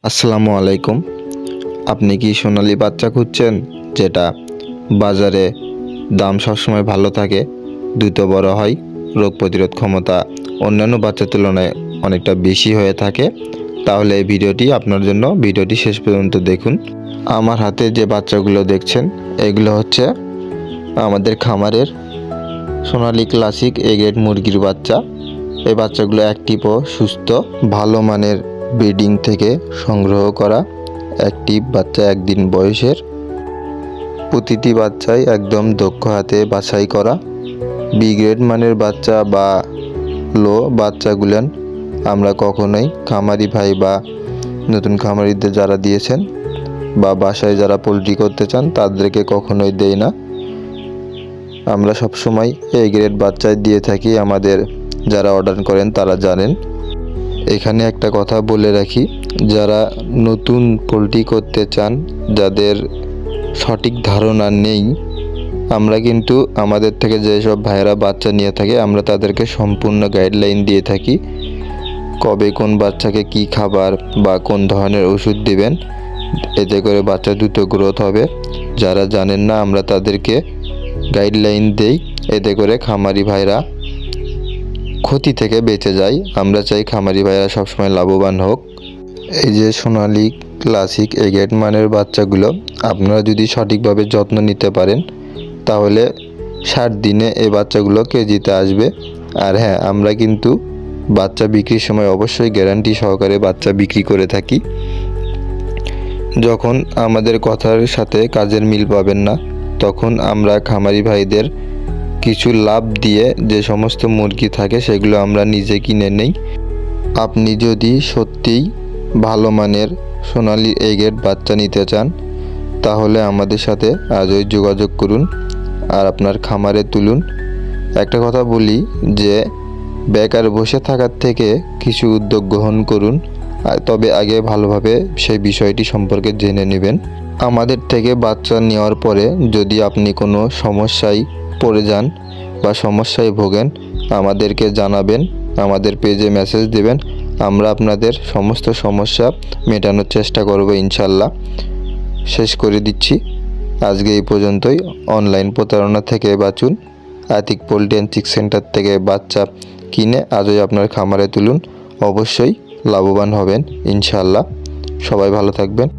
আসসালামু আলাইকুম। আপনি কি সোনালী বাচ্চা খুঁজছেন, যেটা বাজারে দাম সবসময় ভালো থাকে, দ্রুত বড় হয়, রোগ প্রতিরোধ ক্ষমতা অন্যান্য বাচ্চার তুলনায় অনেকটা বেশি হয়ে থাকে? তাহলে এই ভিডিওটি আপনার জন্য। ভিডিওটি শেষ পর্যন্ত দেখুন। আমার হাতে যে বাচ্চাগুলো দেখছেন, এগুলো হচ্ছে আমাদের খামারের সোনালী ক্লাসিক এ গ্রেড মুরগির বাচ্চা। এই বাচ্চাগুলো অ্যাক্টিভ ও সুস্থ, ভালো মানের ব্রিডিং থেকে সংগ্রহ করা অ্যাক্টিভ বাচ্চা, একদিন বয়সের। প্রতিটি বাচ্চাই একদম দক্ষ হাতে বাছাই করা। বি গ্রেড মানের বাচ্চা বা লো বাচ্চাগুলেন আমরা কখনোই খামারি ভাই বা নতুন খামারিদের যারা দিয়েছেন বা বাসায় যারা পোলট্রি করতে চান তাদেরকে কখনোই দেই না। আমরা সবসময় এ গ্রেড বাচ্চাই দিয়ে থাকি। আমাদের যারা অর্ডার করেন তারা জানেন। এখানে একটা কথা বলে রাখি, যারা নতুন পোলট্রি করতে চান, যাদের সঠিক ধারণা নেই, আমরা কিন্তু আমাদের থেকে যেসব ভাইয়েরা বাচ্চা নিয়ে থাকে আমরা তাদেরকে সম্পূর্ণ গাইডলাইন দিয়ে থাকি। কবে কোন বাচ্চাকে কি খাবার বা কোন ধরনের ওষুধ দিবেন, এতে করে বাচ্চা দ্রুত গ্রোথ হবে। যারা জানেন না আমরা তাদেরকে গাইডলাইন দেই, এতে করে খামারি ভাইরা ক্ষতি থেকে বেঁচে যায়। আমরা চাই খামারি ভাইরা সবসময় লাভবান হোক। এই যে সোনালী ক্লাসিক এ গ্রেড মানের বাচ্চাগুলো আপনারা যদি সঠিকভাবে যত্ন নিতে পারেন, তাহলে 60 দিনে এই বাচ্চাগুলো কেজিতে আসবে। আর হ্যাঁ, আমরা কিন্তু বাচ্চা বিক্রির সময় অবশ্যই গ্যারান্টি সহকারে বাচ্চা বিক্রি করে থাকি। যখন আমাদের কথার সাথে কাজের মিল পাবেন না, তখন আমরা খামারি ভাইদের কিছু লাভ দিয়ে যে সমস্ত মুরগি থাকে সেগুলো আমরা নিজে কিনে নেই। আপনি যদি সত্যিই ভালো মানের সোনালী এ গ্রেড বাচ্চা নিতে চান, তাহলে আমাদের সাথে আজই যোগাযোগ করুন আর আপনার খামারে তুলুন। একটা কথা বলি যে বেকার বসে থাকার থেকে কিছু উদ্যোগ গ্রহণ করুন, তবে আগে ভালোভাবে সেই বিষয়টি সম্পর্কে জেনে নেবেন। আমাদের থেকে বাচ্চা নেওয়ার পরে যদি আপনি কোনো সমস্যায় পড়ে যান বা সমস্যায় ভোগেন, আমাদেরকে জানাবেন, আমাদের পেজে মেসেজ দেবেন। আমরা আপনাদের সমস্ত সমস্যা মেটানোর চেষ্টা করব ইনশাল্লাহ। শেষ করে দিচ্ছি আজকে এই পর্যন্তই। অনলাইন প্রতারণা থেকে বাঁচুন। Atik poultry and chick centre থেকে বাচ্চা কিনে আজই আপনার খামারে তুলুন, অবশ্যই লাভবান হবেন ইনশাল্লাহ। সবাই ভালো থাকবেন।